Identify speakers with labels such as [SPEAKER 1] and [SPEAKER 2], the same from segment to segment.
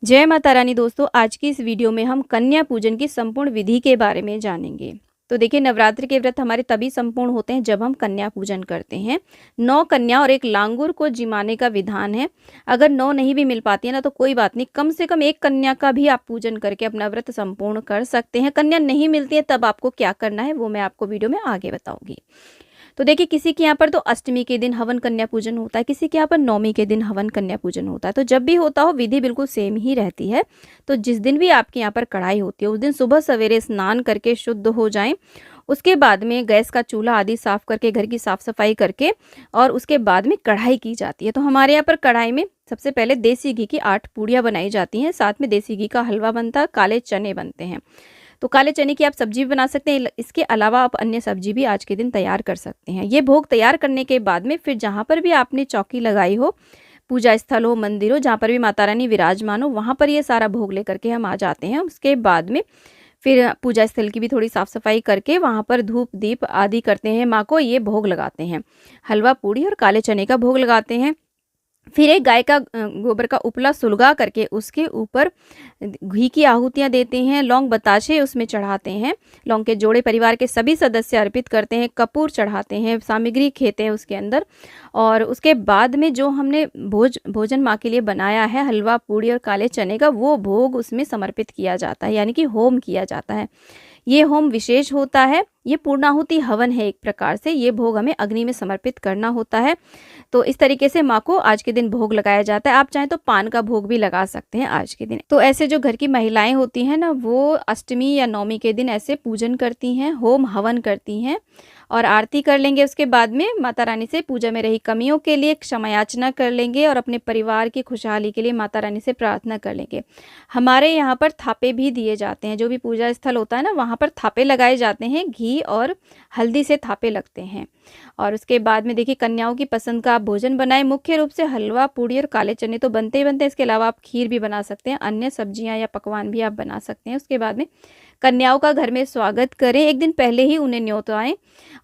[SPEAKER 1] जय माता रानी दोस्तों, आज की इस वीडियो में हम कन्या पूजन की संपूर्ण विधि के बारे में जानेंगे। तो देखिए, नवरात्र के व्रत हमारे तभी संपूर्ण होते हैं जब हम कन्या पूजन करते हैं। 9 कन्या और 1 लांगुर को जिमाने का विधान है। अगर 9 नहीं भी मिल पाती है ना तो कोई बात नहीं, कम से कम 1 कन्या का भी आप पूजन करके अपना व्रत संपूर्ण कर सकते हैं। कन्या नहीं मिलती है तब आपको क्या करना है वो मैं आपको वीडियो में आगे बताऊंगी। तो देखिए, किसी के यहाँ पर तो अष्टमी के दिन हवन कन्या पूजन होता है, किसी के यहाँ पर नौमी के दिन हवन कन्या पूजन होता है। तो जब भी होता हो विधि बिल्कुल सेम ही रहती है। तो जिस दिन भी आपके यहाँ पर कढ़ाई होती है उस दिन सुबह सवेरे स्नान करके शुद्ध हो जाएं। उसके बाद में गैस का चूल्हा आदि साफ करके घर की साफ सफाई करके और उसके बाद में कढ़ाई की जाती है। तो हमारे यहाँ पर कढ़ाई में सबसे पहले देसी घी की 8 पूड़ियाँ बनाई जाती हैं, साथ में देसी घी का हलवा बनता है, काले चने बनते हैं। तो काले चने की आप सब्जी भी बना सकते हैं। इसके अलावा आप अन्य सब्जी भी आज के दिन तैयार कर सकते हैं। ये भोग तैयार करने के बाद में फिर जहाँ पर भी आपने चौकी लगाई हो, पूजा स्थल हो, मंदिर हो, जहाँ पर भी माता रानी विराजमान हो, वहाँ पर ये सारा भोग लेकर के हम आ जाते हैं। उसके बाद में फिर पूजा स्थल की भी थोड़ी साफ सफाई करके वहाँ पर धूप दीप आदि करते हैं, माँ को ये भोग लगाते हैं। हलवा पूड़ी और काले चने का भोग लगाते हैं। फिर एक गाय का गोबर का उपला सुलगा करके उसके ऊपर घी की आहुतियाँ देते हैं, लौंग बताशे उसमें चढ़ाते हैं, लौंग के जोड़े परिवार के सभी सदस्य अर्पित करते हैं, कपूर चढ़ाते हैं, सामग्री खेते हैं उसके अंदर। और उसके बाद में जो हमने भोजन माँ के लिए बनाया है, हलवा पूड़ी और काले चने का, वो भोग उसमें समर्पित किया जाता है, यानी कि होम किया जाता है। ये होम विशेष होता है, ये पूर्णाहुति हवन है। एक प्रकार से ये भोग हमें अग्नि में समर्पित करना होता है। तो इस तरीके से माँ को आज के दिन भोग लगाया जाता है। आप चाहें तो पान का भोग भी लगा सकते हैं आज के दिन। तो ऐसे जो घर की महिलाएं होती हैं ना, वो अष्टमी या नवमी के दिन ऐसे पूजन करती हैं, होम हवन करती हैं और आरती कर लेंगे। उसके बाद में माता रानी से पूजा में रही कमियों के लिए क्षमा याचना कर लेंगे और अपने परिवार की खुशहाली के लिए माता रानी से प्रार्थना कर लेंगे। हमारे यहाँ पर थापे भी दिए जाते हैं, जो भी पूजा स्थल होता है ना वहाँ पर थापे लगाए जाते हैं, घी और हल्दी से थापे लगते हैं। और उसके बाद में देखिए, कन्याओं की पसंद का आप भोजन बनाएं। मुख्य रूप से हलवा पूड़ी और काले चने तो बनते ही बनते हैं। इसके अलावा आप खीर भी बना सकते हैं, अन्य सब्जियां या पकवान भी आप बना सकते हैं। उसके बाद में कन्याओं का घर में स्वागत करें। एक दिन पहले ही उन्हें न्योताएं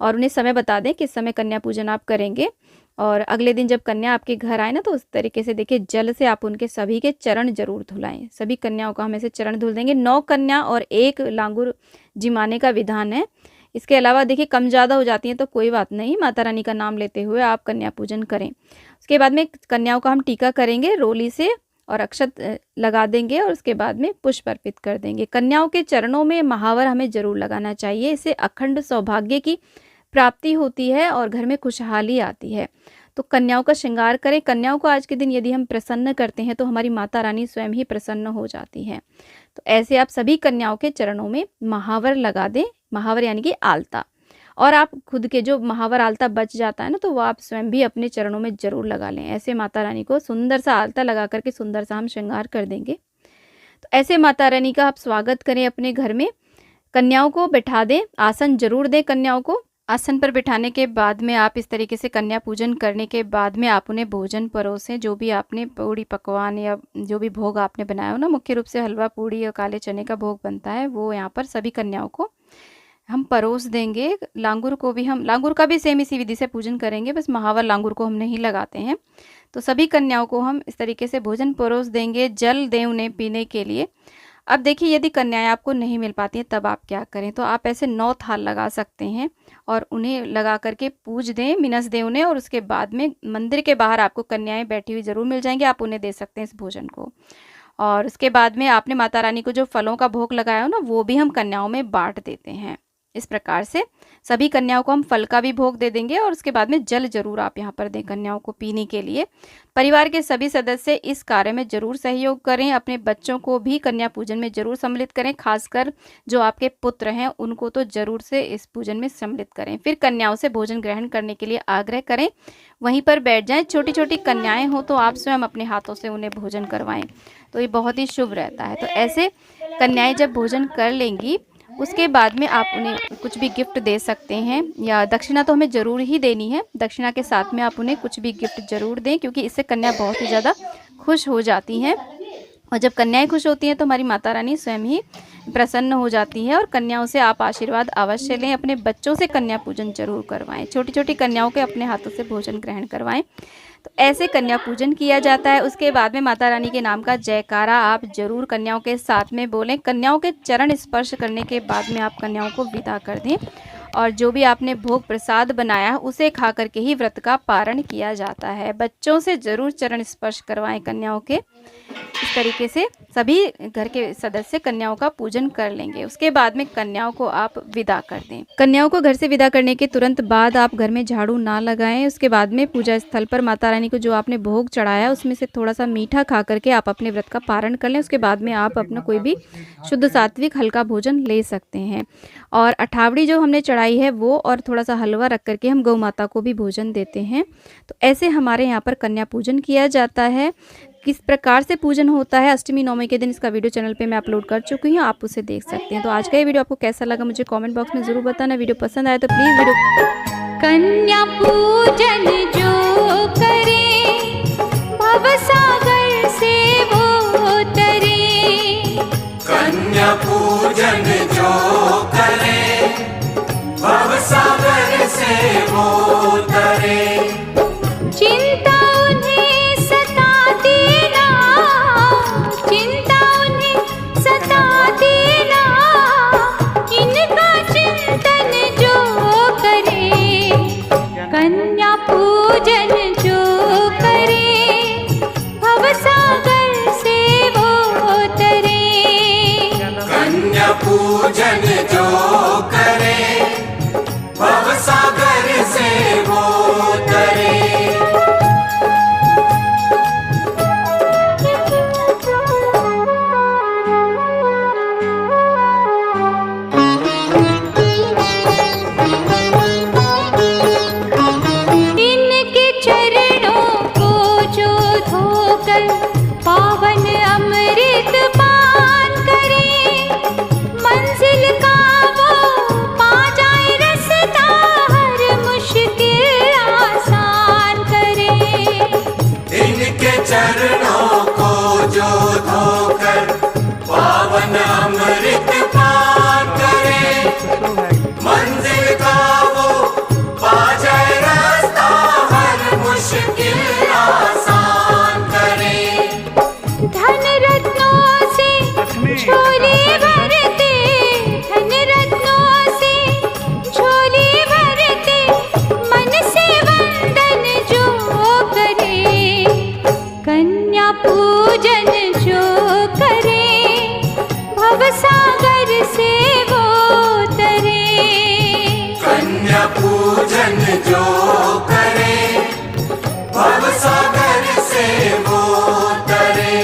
[SPEAKER 1] और उन्हें समय बता दें किस समय कन्या पूजन आप करेंगे। और अगले दिन जब कन्या आपके घर आए ना, तो उस तरीके से देखिए, जल से आप उनके सभी के चरण जरूर धुलाएं। सभी कन्याओं का हम ऐसे चरण धुल देंगे। 9 कन्या और 1 लांगुर जिमाने का विधान है। इसके अलावा देखिए, कम ज़्यादा हो जाती हैं तो कोई बात नहीं, माता रानी का नाम लेते हुए आप कन्या पूजन करें। उसके बाद में कन्याओं का हम टीका करेंगे रोली से और अक्षत लगा देंगे और उसके बाद में पुष्प अर्पित कर देंगे। कन्याओं के चरणों में महावर हमें जरूर लगाना चाहिए। इससे अखंड सौभाग्य की प्राप्ति होती है और घर में खुशहाली आती है। तो कन्याओं का श्रृंगार करें। कन्याओं को आज के दिन यदि हम प्रसन्न करते हैं तो हमारी माता रानी स्वयं ही प्रसन्न हो जाती हैं। तो ऐसे आप सभी कन्याओं के चरणों में महावर लगा दें। महावर यानी कि आलता। और आप खुद के जो महावर आलता बच जाता है ना, तो वो आप स्वयं भी अपने चरणों में जरूर लगा लें। ऐसे माता रानी को सुंदर सा आलता लगा करके सुंदर सा हम श्रृंगार कर देंगे। तो ऐसे माता रानी का आप स्वागत करें अपने घर में। कन्याओं को बैठा दें, आसन जरूर दें कन्याओं को। आसन पर बिठाने के बाद में आप इस तरीके से कन्या पूजन करने के बाद में आप उन्हें भोजन परोसें। जो भी आपने पूड़ी पकवान या जो भी भोग आपने बनाया हो ना, मुख्य रूप से हलवा पूड़ी और काले चने का भोग बनता है, वो यहाँ पर सभी कन्याओं को हम परोस देंगे। लांगुर को भी हम, लांगुर का भी सेम इसी विधि से पूजन करेंगे, बस महावर लांगुर को हम नहीं लगाते हैं। तो सभी कन्याओं को हम इस तरीके से भोजन परोस देंगे। जल दें उन्हें पीने के लिए। अब देखिए, यदि कन्याएं आपको नहीं मिल पाती हैं तब आप क्या करें। तो आप ऐसे 9 थाल लगा सकते हैं और उन्हें लगा करके पूज दें, मिनस दें उन्हें। और उसके बाद में मंदिर के बाहर आपको कन्याएं बैठी हुई जरूर मिल जाएंगी, आप उन्हें दे सकते हैं इस भोजन को। और उसके बाद में आपने माता रानी को जो फलों का भोग लगाया हो ना, वो भी हम कन्याओं में बांट देते हैं। इस प्रकार से सभी कन्याओं को हम फल का भी भोग दे देंगे। और उसके बाद में जल जरूर आप यहाँ पर दें कन्याओं को पीने के लिए। परिवार के सभी सदस्य इस कार्य में जरूर सहयोग करें। अपने बच्चों को भी कन्या पूजन में जरूर सम्मिलित करें। खासकर जो आपके पुत्र हैं उनको तो जरूर से इस पूजन में सम्मिलित करें। फिर कन्याओं से भोजन ग्रहण करने के लिए आग्रह करें, वहीं पर बैठ जाएं। छोटी छोटी कन्याएं हो तो आप स्वयं अपने हाथों से उन्हें भोजन करवाएं, तो ये बहुत ही शुभ रहता है। तो ऐसे कन्याएं जब भोजन कर लेंगी, उसके बाद में आप उन्हें कुछ भी गिफ्ट दे सकते हैं, या दक्षिणा तो हमें ज़रूर ही देनी है। दक्षिणा के साथ में आप उन्हें कुछ भी गिफ्ट ज़रूर दें, क्योंकि इससे कन्या बहुत ही ज़्यादा खुश हो जाती हैं। और जब कन्याएं खुश होती हैं तो हमारी माता रानी स्वयं ही प्रसन्न हो जाती है और कन्याओं से आप आशीर्वाद अवश्य लें। अपने बच्चों से कन्या पूजन जरूर करवाएं। छोटी छोटी कन्याओं के अपने हाथों से भोजन ग्रहण करवाएं। तो ऐसे कन्या पूजन किया जाता है। उसके बाद में माता रानी के नाम का जयकारा आप जरूर कन्याओं के साथ में बोलें। कन्याओं के चरण स्पर्श करने के बाद में आप कन्याओं को विदा कर दें और जो भी आपने भोग प्रसाद बनाया है उसे खा करके ही व्रत का पारण किया जाता है। बच्चों से जरूर चरण स्पर्श करवाएं कन्याओं के। इस तरीके से सभी घर के सदस्य कन्याओं का पूजन कर लेंगे। उसके बाद में कन्याओं को आप विदा कर दें। कन्याओं को घर से विदा करने के तुरंत बाद आप घर में झाड़ू ना लगाएं। उसके बाद में पूजा स्थल पर माता रानी को जो आपने भोग चढ़ाया उसमें से थोड़ा सा मीठा खा करके आप अपने व्रत का पारण कर लें। उसके बाद में आप अपना कोई भी शुद्ध सात्विक हल्का भोजन ले सकते हैं। और अठावड़ी जो हमने चढ़ाई है वो और थोड़ा सा हलवा रख करके हम गौ माता को भी भोजन देते हैं। तो ऐसे हमारे यहाँ पर कन्या पूजन किया जाता है। किस प्रकार से पूजन होता है अष्टमी नवमी के दिन, इसका वीडियो चैनल पे मैं अपलोड कर चुकी हूँ, आप उसे देख सकते हैं। तो आज का ये वीडियो आपको कैसा लगा मुझे कमेंट बॉक्स में ज़रूर बताना। वीडियो पसंद आए तो प्लीज़ वीडियो।
[SPEAKER 2] कन्या पूजन जो करे भवसागर से वो तरे।
[SPEAKER 3] कन्या पूजन जो करे भवसागर से वो तरे।
[SPEAKER 2] चिंता उन्हें सताती ना, चिंता उन्हें सताती ना, इनका चिंतन जो करे। कन्या पूजन जो करे भवसागर से वो तरे।
[SPEAKER 3] कन्या पूजन जो करे भवसागर से वो तरे।
[SPEAKER 2] इनके चरणों को जो धोकर पावन अमृत पान करे, मंजिल का वो पा जाए रास्ता, हर मुश्किल आसान करे।
[SPEAKER 3] इनके चरणों को जो धोकर पावन अमृत पान करे, मंजिल का वो पा जाए रास्ता, हर मुश्किल आसान करे।
[SPEAKER 2] धन रत्नों से झोली भरते, धन रत्नों से झोली भरते, मन से वंदन जो करे। कन्या पूजन जो करे भवसागर से वो तरे।
[SPEAKER 3] कन्या पूजन जो करे भवसागर से वो तरे।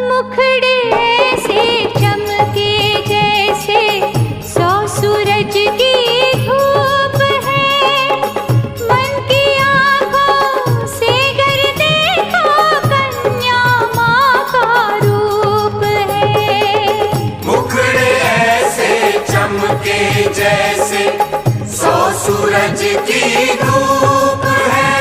[SPEAKER 2] मुखड़े से चमके जैसे 100 सूरज की धूप है, मन की आँखों से गर देखो कन्या माँ का रूप है।
[SPEAKER 3] मुखड़े ऐसे चमके जैसे 100 सूरज की धूप है,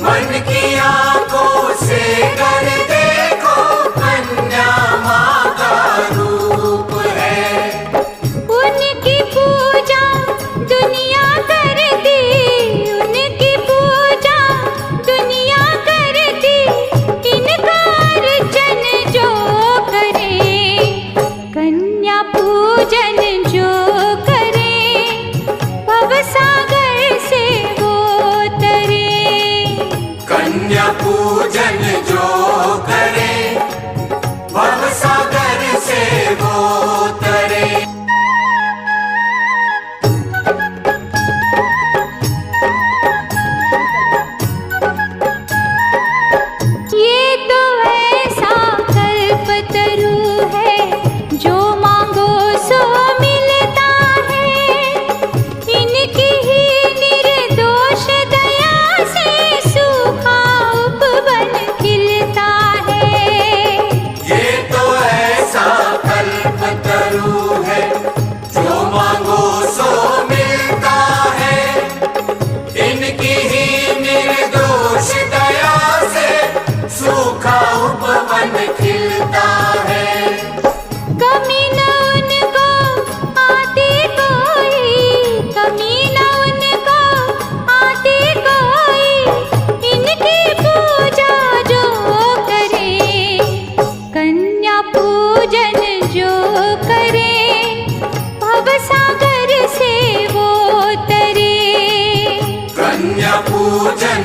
[SPEAKER 3] मन की आंखों से कर देखो कन्या माँ का रूप है।
[SPEAKER 2] उनकी पूजा दुनिया करती, उनकी पूजा दुनिया करती, इनका अर्चन जो करे। कन्या पूजन जो करे भवसागर से वो तरे। पूजन जो करे भव सागर से वो तरे।
[SPEAKER 3] कन्या पूजन